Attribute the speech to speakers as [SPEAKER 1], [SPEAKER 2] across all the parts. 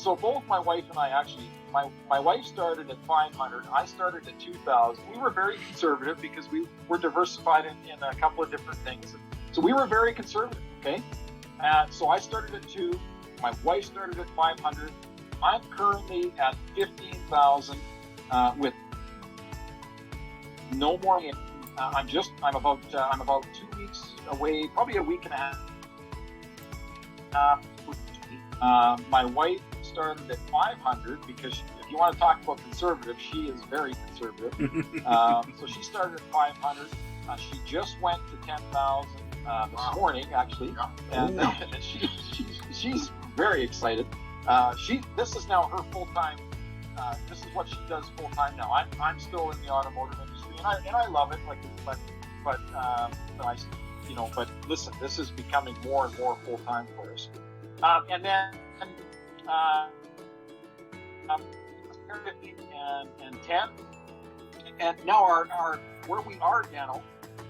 [SPEAKER 1] so both my wife and I actually, my wife started at 500. I started at 2,000. We were very conservative because we were diversified in a couple of different things. So we were very conservative, okay? So I started at 2. My wife started at 500. I'm currently at 15,000 with no more. I'm about 2 weeks away, probably a week and a half. My wife started at 500 because if you want to talk about conservative, she is very conservative. So she started at 500. She just went to 10,000 this morning, actually, and she's very excited. This is now her full time. This is what she does full time now. I'm still in the automotive industry, and I love it. But listen, this is becoming more and more full time for us. And then 15 and 10, and now our where we are, Dano.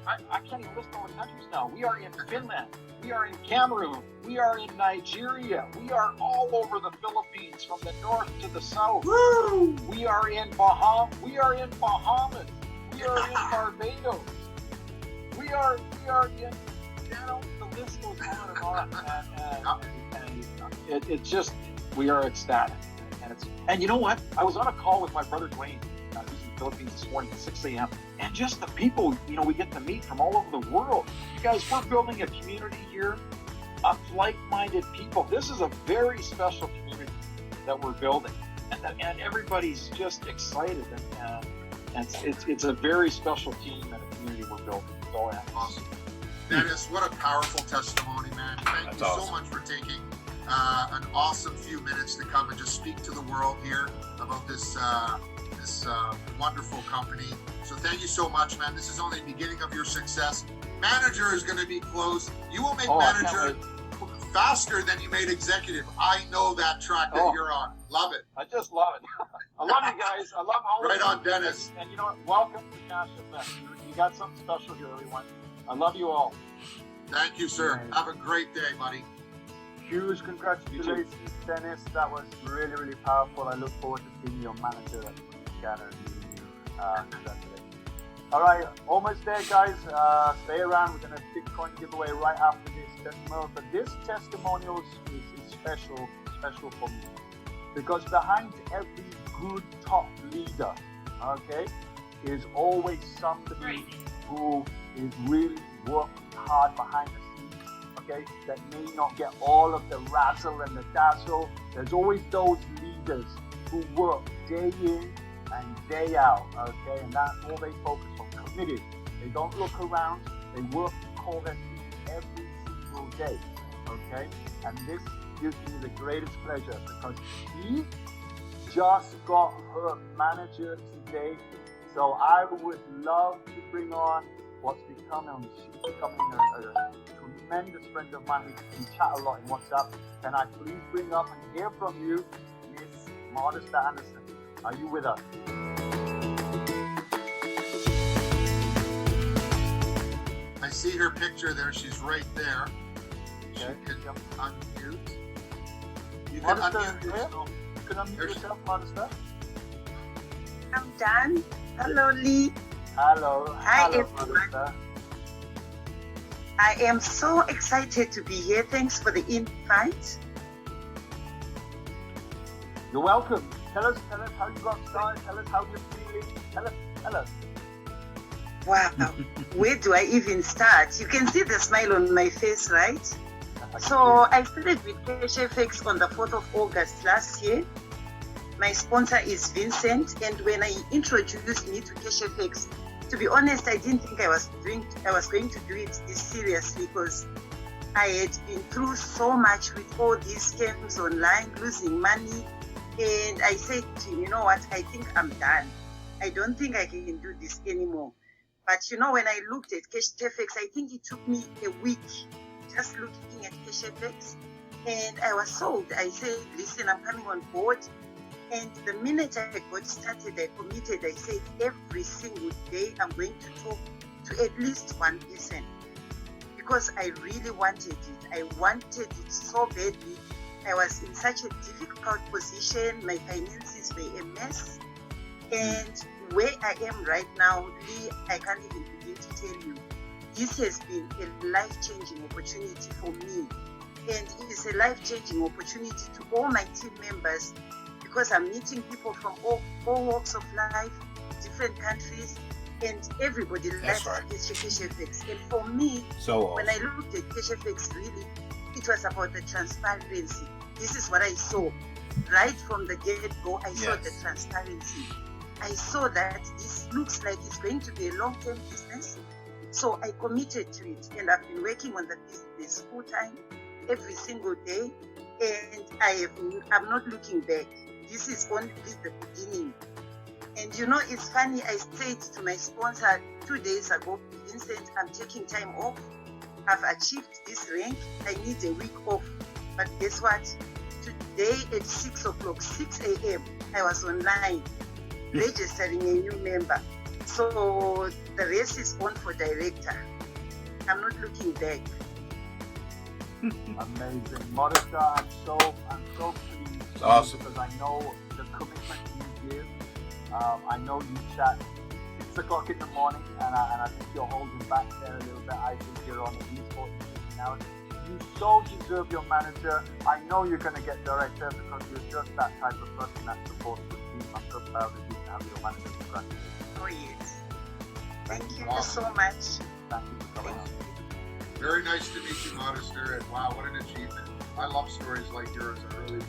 [SPEAKER 1] I can't even list all the countries now. We are in Finland. We are in Cameroon. We are in Nigeria. We are all over the Philippines, from the north to the south.
[SPEAKER 2] Woo!
[SPEAKER 1] We are in Bahamas. We are in Barbados. We are in, the list goes on and on. And it's just, we are ecstatic. And you know what? I was on a call with my brother Dwayne, who's in the Philippines this morning at 6 a.m. And just the people, we get to meet from all over the world. You guys, we're building a community here of like-minded people. This is a very special community that we're building. And everybody's just excited. And it's a very special team and a community we're building. So,
[SPEAKER 2] awesome. Dennis, what a powerful testimony, man. Thank you so much for taking an awesome few minutes to come and just speak to the world here about this wonderful company. So thank you so much, man. This is only the beginning of your success. Manager is going to be close. You will make manager faster than you made executive. I know that track that you're on. Love it.
[SPEAKER 1] I just love it. I love you guys. I love all of you.
[SPEAKER 2] Right on, Dennis.
[SPEAKER 1] And you know what? Welcome to Cash FX. You got something special here, everyone. I love you all.
[SPEAKER 2] Thank you, sir. Have a great day, buddy.
[SPEAKER 3] Huge congratulations, Dennis. That was really, really powerful. I look forward to seeing your manager at Ghana. Congratulations. All right, almost there, guys. Stay around. We're going to Bitcoin giveaway right after this testimonial. But this testimonial is special for me, because behind every good top leader, okay, is always somebody who is really working hard behind the scenes, okay, that may not get all of the razzle and the dazzle. There's always those leaders who work day in and day out, okay, and that's all they focus on, committed. They don't look around, they work and call their team every single day, okay, and this gives me the greatest pleasure because he just got her manager today. So I would love to bring on she's becoming a tremendous friend of mine. We chat a lot in WhatsApp. Can I please bring up and hear from you, Miss Modesta Anderson? Are you with us?
[SPEAKER 2] I see her picture there. She's right there.
[SPEAKER 3] Okay.
[SPEAKER 2] She can unmute. You can
[SPEAKER 3] Modesta,
[SPEAKER 2] unmute yourself.
[SPEAKER 3] you can unmute yourself, Modesta.
[SPEAKER 4] I'm done. Hello, Lee.
[SPEAKER 3] Hello.
[SPEAKER 4] Hi,
[SPEAKER 3] Hello,
[SPEAKER 4] everyone.
[SPEAKER 3] Modesta.
[SPEAKER 4] I am so excited to be here. Thanks for the invite.
[SPEAKER 3] You're welcome. Tell us how you got started. Tell us how you're feeling. Tell us.
[SPEAKER 4] Wow. Where do I even start? You can see the smile on my face, right? So I started with CashFX on the 4th of August last year. My sponsor is Vincent, and when I introduced me to CashFX, to be honest, I didn't think I was going to do it this seriously, because I had been through so much with all these scams online, losing money, and I said to him, you know what, I think I'm done. I don't think I can do this anymore. But when I looked at CashFX, I think it took me a week just looking at CashFX, and I was sold. I said, listen, I'm coming on board. And the minute I got started, I committed. I said, every single day, I'm going to talk to at least one person, because I really wanted it. I wanted it so badly. I was in such a difficult position. My finances were a mess. And where I am right now, Lee, I can't even begin to tell you. This has been a life-changing opportunity for me. And it is a life-changing opportunity to all my team members, because I'm meeting people from all walks of life, different countries, and everybody likes CFX. And for me, when I looked at CFX, really, it was about the transparency. This is what I saw. Right from the get-go, I saw the transparency. I saw that this looks like it's going to be a long-term business. So I committed to it, and I've been working on the business full-time, every single day, and I'm not looking back. This is only the beginning. And you know, it's funny, I said to my sponsor 2 days ago, Vincent, I'm taking time off. I've achieved this rank. I need a week off. But guess what? Today at 6 o'clock, 6 a.m., I was online registering a new member. So the race is on for director. I'm not looking back.
[SPEAKER 3] Amazing. Modesta, I'm so pleased.
[SPEAKER 5] It's awesome.
[SPEAKER 3] Because I know the commitment you give. I know you chat 6 o'clock in the morning, and I think you're holding back there a little bit. I think you're on at least 40 now. You so deserve your manager. I know you're going to get director because you're just that type of person that supports the team. I'm so proud of you to have your manager. Congratulations.
[SPEAKER 4] Oh, yes. Thank you so much.
[SPEAKER 3] Thank you for coming on.
[SPEAKER 2] Very nice to meet you, Modester, and wow, what an achievement. I love stories like yours. I really do.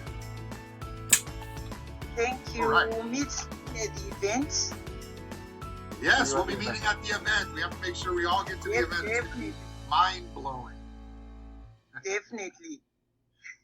[SPEAKER 4] Thank you.
[SPEAKER 2] Right.
[SPEAKER 4] Meet me at the event.
[SPEAKER 2] Yes, we'll be meeting at the event. We have to make sure we all get to the event.
[SPEAKER 4] Definitely.
[SPEAKER 2] Mind-blowing.
[SPEAKER 4] Definitely.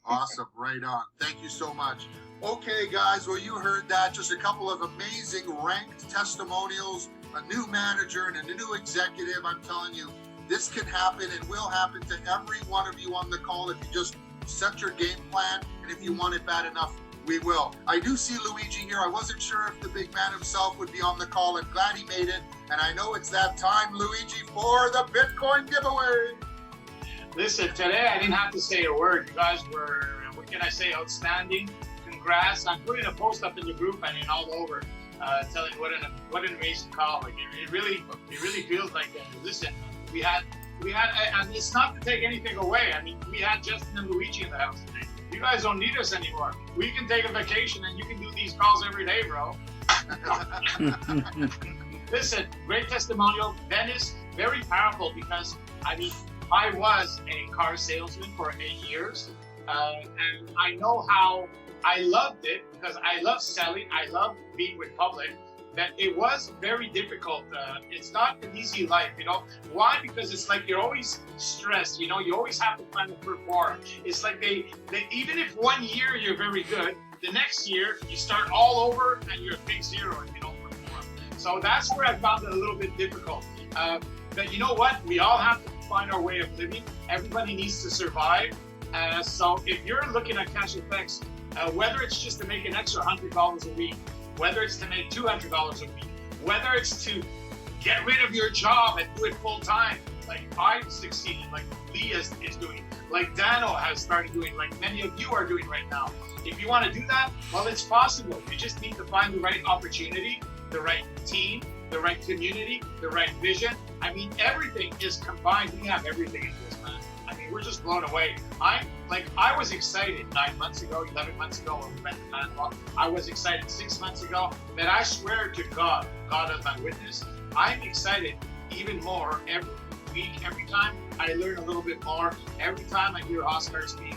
[SPEAKER 2] Awesome, right on. Thank you so much. Okay, guys, well, you heard that. Just a couple of amazing ranked testimonials, a new manager and a new executive. I'm telling you, this can happen and will happen to every one of you on the call if you just set your game plan, and if you want it bad enough, we will. I do see Luigi here. I wasn't sure if the big man himself would be on the call. I'm glad he made it, and I know it's that time, Luigi, for the Bitcoin giveaway.
[SPEAKER 6] Listen, today I didn't have to say a word. You guys were, what can I say, outstanding. Congrats. I'm putting a post up in the group and all over, telling what an amazing call. Like it really feels like listen, we had, and it's not to take anything away. I mean, we had Justin and Luigi in the house today. You guys don't need us anymore. We can take a vacation and you can do these calls every day, bro. Listen, great testimonial. Venice, very powerful because, I mean, I was a car salesman for 8 years, and I know how I loved it because I love selling. I love being with public. That it was very difficult. It's not an easy life, you know. Why? Because it's like you're always stressed. You know, you always have to kind of perform. It's like they even if 1 year you're very good, the next year you start all over and you're a big zero if you don't perform. So that's where I found it a little bit difficult. But you know what? We all have to find our way of living. Everybody needs to survive. So if you're looking at CashFX, whether it's just to make an extra $100 a week, whether it's to make $200 a week, whether it's to get rid of your job and do it full time, like I've succeeded, like Lee is doing, like Dano has started doing, like many of you are doing right now. If you want to do that, well, it's possible. You just need to find the right opportunity, the right team, the right community, the right vision. I mean, everything is combined. We have everything in this, man. I mean, we're just blown away. I was excited 9 months ago, 11 months ago when we met the Manwalk. I was excited 6 months ago. That I swear to God, God as my witness, I'm excited even more every week. Every time I learn a little bit more. Every time I hear Oscar speak.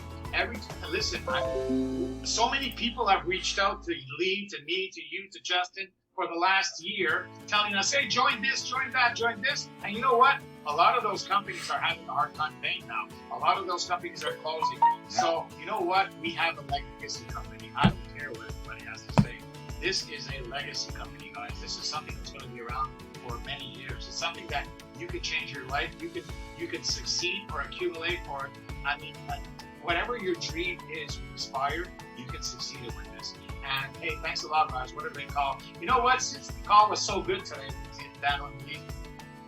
[SPEAKER 6] So many people have reached out to Lee, to me, to you, to Justin for the last year, telling us, hey, join this, join that, join this. And you know what? A lot of those companies are having a hard time paying now. A lot of those companies are closing. So you know what? We have a legacy company. I don't care what everybody has to say. This is a legacy company, guys. This is something that's going to be around for many years. It's something that you could change your life. You could succeed or accumulate or, I mean, whatever your dream is, you aspire, you can succeed with this. And hey, thanks a lot, guys. What a great call. You know what? Since the call was so good today, Dan and me,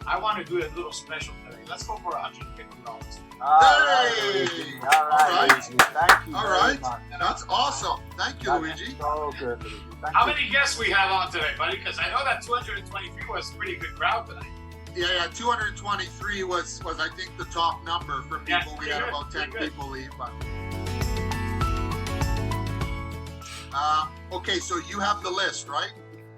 [SPEAKER 6] I want to do a little special today. Let's go for $150.
[SPEAKER 2] Hey!
[SPEAKER 3] All right. Thank you.
[SPEAKER 2] All
[SPEAKER 3] very
[SPEAKER 2] right.
[SPEAKER 3] much.
[SPEAKER 2] That's awesome. Thank you,
[SPEAKER 3] That's
[SPEAKER 2] Luigi.
[SPEAKER 3] so good, Luigi. Thank
[SPEAKER 6] How
[SPEAKER 3] you.
[SPEAKER 6] many guests we have on today, buddy? Because I know that 223 was a pretty good crowd tonight.
[SPEAKER 2] Yeah, 223 was I think the top number for people.
[SPEAKER 6] Yeah,
[SPEAKER 2] We had
[SPEAKER 6] pretty
[SPEAKER 2] about 10
[SPEAKER 6] good, pretty good.
[SPEAKER 2] people leave. But okay, so you have the list, right?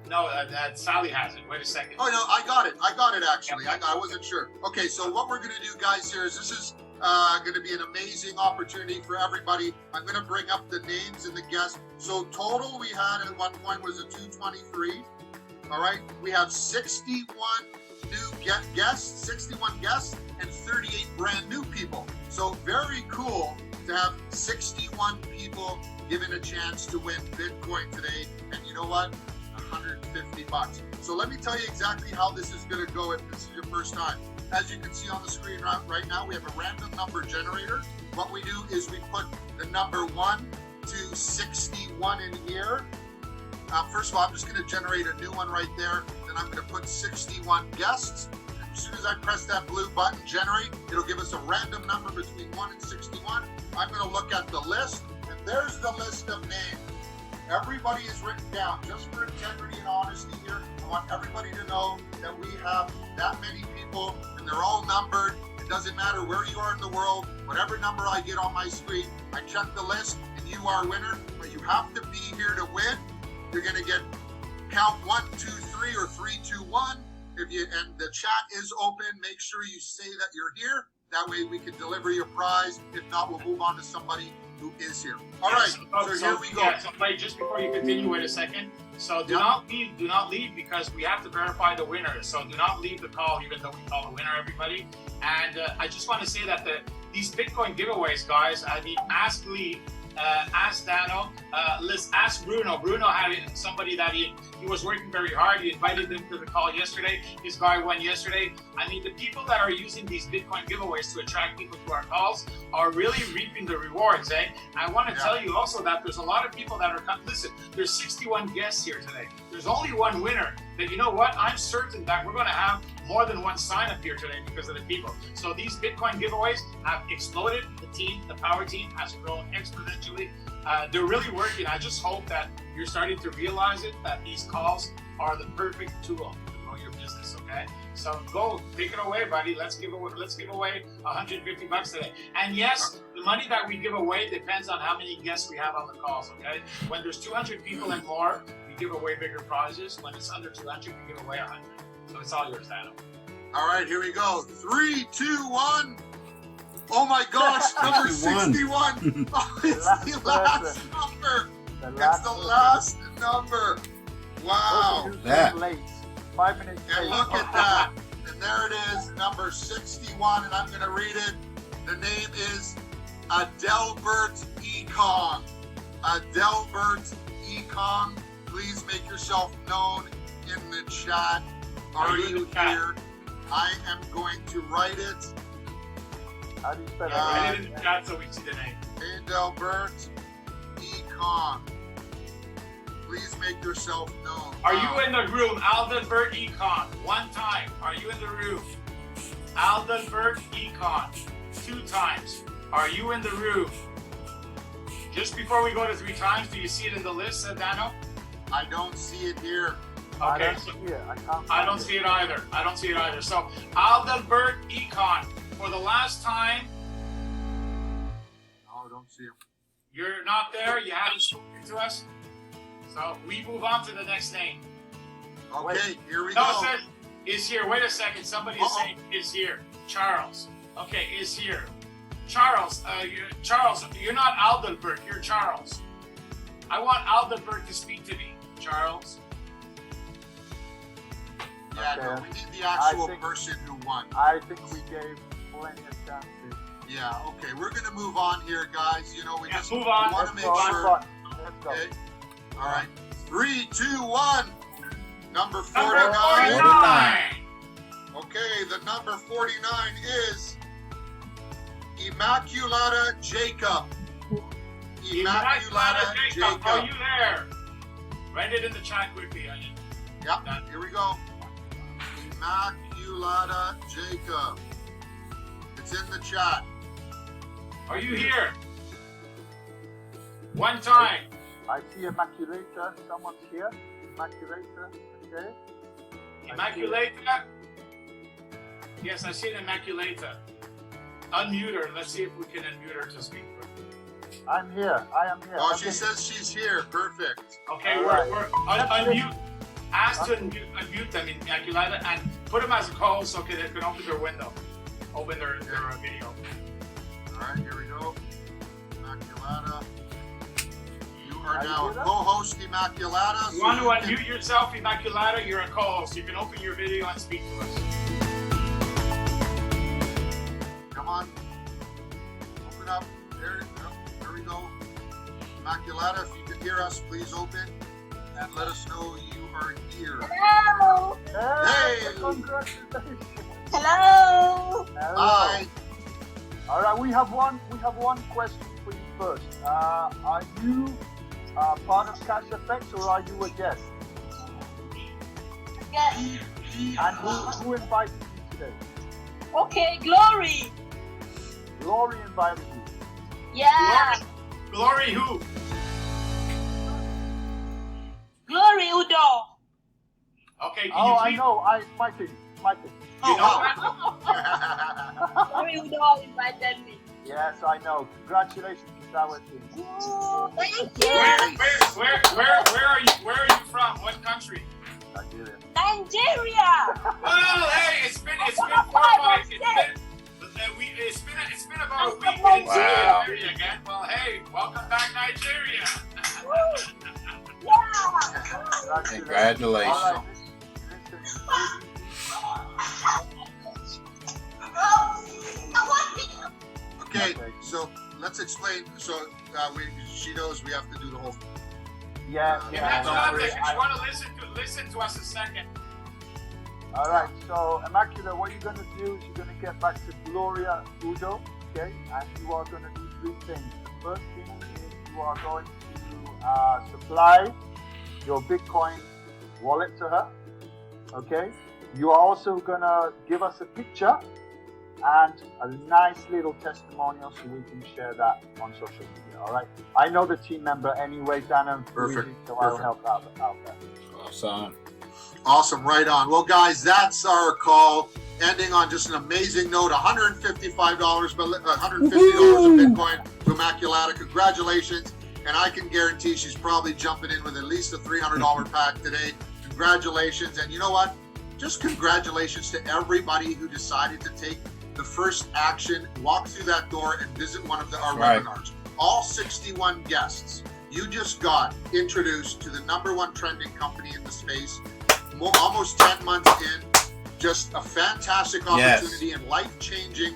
[SPEAKER 6] No, Sally has it. Wait a second.
[SPEAKER 2] Oh no, I got it actually. I wasn't sure. Okay, so what we're gonna do, guys, here is this is gonna be an amazing opportunity for everybody. I'm gonna bring up the names and the guests. So total we had at one point was a 223. All right, we have 61 new guests, 61 guests, and 38 brand new people. So very cool to have 61 people given a chance to win Bitcoin today. And you know what? $150. So let me tell you exactly how this is going to go if this is your first time. As you can see on the screen right now, we have a random number generator. What we do is we put the number 1 to 61 in here. First of all, I'm just going to generate a new one right there. Then I'm going to put 61 guests. As soon as I press that blue button, generate, it'll give us a random number between 1 and 61. I'm going to look at the list, and there's the list of names. Everybody is written down. Just for integrity and honesty here, I want everybody to know that we have that many people, and they're all numbered. It doesn't matter where you are in the world. Whatever number I get on my screen, I check the list, and you are a winner. But you have to be here to win. You're going to get count 1, 2, 3, or 3, 2, 1. And the chat is open. Make sure you say that you're here. That way we can deliver your prize. If not, we'll move on to somebody who is here. All right, so here we go.
[SPEAKER 6] Yeah, so wait, just before you continue, wait a second. So do not leave because we have to verify the winner. So do not leave the call, even though we call the winner, everybody. And I just want to say that these Bitcoin giveaways, guys, I mean, ask Lee, ask Dano, let's ask Bruno. Bruno had somebody that he was working very hard. He invited them to the call yesterday. His guy won yesterday. I mean, the people that are using these Bitcoin giveaways to attract people to our calls are really reaping the rewards, eh? I want to tell you also that there's a lot of people that are, listen, there's 61 guests here today. There's only one winner. But you know what? I'm certain that we're going to have more than one sign up here today because of the people. So these Bitcoin giveaways have exploded. The power team has grown exponentially. They're really working. I just hope that you're starting to realize it, that these calls are the perfect tool to grow your business, okay? So go, take it away, buddy. Let's give away $150 today. And yes, the money that we give away depends on how many guests we have on the calls, okay? When there's 200 people and more, we give away bigger prizes. When it's under 200, we give away 100. So it's all yours, Dano.
[SPEAKER 2] All right, here we go. 3, 2, 1. Oh my gosh, number 61. Oh, it's the last number. It's the last number. Wow.
[SPEAKER 3] Late. 5 minutes late.
[SPEAKER 2] And look at that. And there it is, number 61. And I'm going to read it. The name is Adelbert Econ. Adelbert Econ. Please make yourself known in the chat. Are you here? I am going to write it.
[SPEAKER 3] How do you spell
[SPEAKER 6] Write it in the chat so we see the name.
[SPEAKER 2] Adelbert Econ. Please make yourself known.
[SPEAKER 6] Are you in the room? Adelbert Econ. One time. Are you in the room? Adelbert Econ. 2 times. Are you in the room? Just before we go to 3 times, do you see it in the list, Dano?
[SPEAKER 2] I don't see it here.
[SPEAKER 6] Okay. I don't see it either. I don't see it either. So Adelbert Econ. For the last time.
[SPEAKER 2] No, I don't see him.
[SPEAKER 6] You're not there. You haven't spoken to us. So we move on to the next name.
[SPEAKER 2] Okay, here we
[SPEAKER 6] No,
[SPEAKER 2] go.
[SPEAKER 6] it says is here. Wait a second. Somebody is saying is here. Charles. Okay, is here. Charles. You're not Adelbert. You're Charles. I want Adelbert to speak to me. Charles.
[SPEAKER 2] Yeah, no, we need the actual person who won.
[SPEAKER 3] I think we gave plenty of chances.
[SPEAKER 2] Yeah, okay, we're going to move on here, guys. You know, we just
[SPEAKER 6] move on.
[SPEAKER 2] want to make
[SPEAKER 3] Let's
[SPEAKER 2] sure.
[SPEAKER 3] go.
[SPEAKER 2] Okay. All right. 3, 2, 1. Number 49.
[SPEAKER 6] Number 49.
[SPEAKER 2] Okay, the number 49 is Immaculata Jacob.
[SPEAKER 6] Immaculata Jacob. Are you there? Write it in the chat quickly.
[SPEAKER 2] Yep, here we go. Immaculata Jacob. It's in the chat.
[SPEAKER 6] Are you here? One time.
[SPEAKER 3] I see Immaculata. Someone's here. Immaculata. Okay.
[SPEAKER 6] Immaculata? Yes, I see Immaculata. Unmute her. Let's see if we can unmute her to speak.
[SPEAKER 3] I'm here. I am here.
[SPEAKER 2] Oh,
[SPEAKER 3] Okay.
[SPEAKER 2] she says she's here. Perfect.
[SPEAKER 6] Okay,
[SPEAKER 3] Alright.
[SPEAKER 6] we're unmute. Ask to unmute them, Immaculata, and put them as a co-host so they can open their window. Open their video.
[SPEAKER 2] All right, here we go. Immaculata. You are
[SPEAKER 3] Are you
[SPEAKER 2] now
[SPEAKER 3] with us?
[SPEAKER 2] co-host, Immaculata.
[SPEAKER 6] You want to unmute yourself, Immaculata? You're a co-host. You can open your video and speak to us.
[SPEAKER 2] Come on. Open up. There we go. Immaculata, if you can hear us, please open and let us know you are here.
[SPEAKER 5] Hello.
[SPEAKER 2] Hey!
[SPEAKER 3] Congratulations.
[SPEAKER 5] Hello.
[SPEAKER 3] Hello.
[SPEAKER 2] Hi.
[SPEAKER 3] All right, we have one question for you first. Are you part of CashFX or are you a guest?
[SPEAKER 5] Yes.
[SPEAKER 3] And who invited you today?
[SPEAKER 5] Okay, Glory.
[SPEAKER 3] Glory invited you.
[SPEAKER 5] Yeah.
[SPEAKER 6] Glory who?
[SPEAKER 5] Glory Udo.
[SPEAKER 6] Okay, can
[SPEAKER 3] Oh,
[SPEAKER 6] you
[SPEAKER 3] I
[SPEAKER 6] please?
[SPEAKER 3] know. Mikey.
[SPEAKER 6] You know?
[SPEAKER 5] Glory Udo invited me.
[SPEAKER 3] Yes, I know. Congratulations to our team.
[SPEAKER 5] Oh, thank you.
[SPEAKER 6] Where are you? Where are you from? What country?
[SPEAKER 3] Nigeria.
[SPEAKER 5] Nigeria.
[SPEAKER 6] Well, hey, it's been 4 or 5. It's been about a week
[SPEAKER 5] Wow.
[SPEAKER 6] in Nigeria again. Well, hey, welcome back, Nigeria.
[SPEAKER 5] Yeah.
[SPEAKER 7] Congratulations.
[SPEAKER 3] All right,
[SPEAKER 2] Okay, so let's explain. So she knows we have to do the whole.
[SPEAKER 3] Yeah.
[SPEAKER 6] Immaculata, if you want to listen to us a second.
[SPEAKER 3] All right, so Immaculata, what you're going to do is you're going to get back to Gloria Udo, okay? And you are going to do 3 things. The first thing is you are going to supply your Bitcoin wallet to her, okay? You are also going to give us a picture and a nice little testimonial so we can share that on social media, all right? I know the team member anyway, Dana,
[SPEAKER 2] Perfect,
[SPEAKER 3] so I'll
[SPEAKER 2] perfect.
[SPEAKER 3] help out there.
[SPEAKER 7] Awesome.
[SPEAKER 2] Awesome, right on. Well, guys, that's our call. Ending on just an amazing note: $155, but $150 in Bitcoin to Immaculata. Congratulations, and I can guarantee she's probably jumping in with at least a $300 pack today. Congratulations, and you know what? Just congratulations to everybody who decided to take the first action, walk through that door, and visit one of our
[SPEAKER 7] Right.
[SPEAKER 2] webinars. All 61 guests. You just got introduced to the #1 trending company in the space. Almost 10 months in, just a fantastic opportunity and life-changing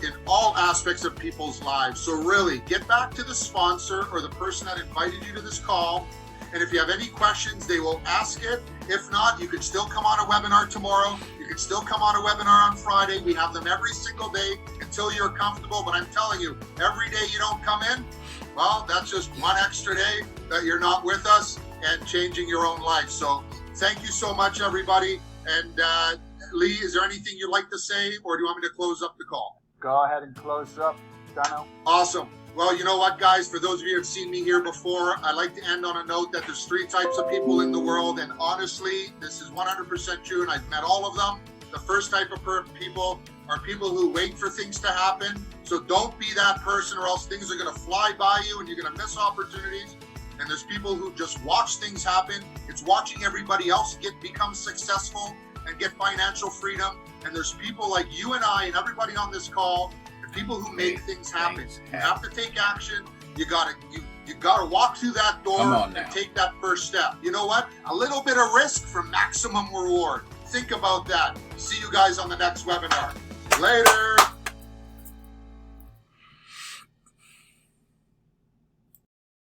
[SPEAKER 2] in all aspects of people's lives. So really, get back to the sponsor or the person that invited you to this call. And if you have any questions, they will ask it. If not, you can still come on a webinar tomorrow. You can still come on a webinar on Friday. We have them every single day until you're comfortable. But I'm telling you, every day you don't come in, well, that's just one extra day that you're not with us and changing your own life. So thank you so much, everybody. And Lee, is there anything you'd like to say, or do you want me to close up the call?
[SPEAKER 3] Go ahead and close up, Dano.
[SPEAKER 2] Awesome. Well, you know what, guys? For those of you who have seen me here before, I like to end on a note that there's 3 types of people in the world. And honestly, this is 100% true, and I've met all of them. The first type of people are people who wait for things to happen. So don't be that person, or else things are going to fly by you and you're going to miss opportunities. And there's people who just watch things happen. It's watching everybody else become successful and get financial freedom. And there's people like you and I and everybody on this call, and people who make things happen. You have to take action. You gotta walk through that door and take that first step. You know what? A little bit of risk for maximum reward. Think about that. See you guys on the next webinar. Later.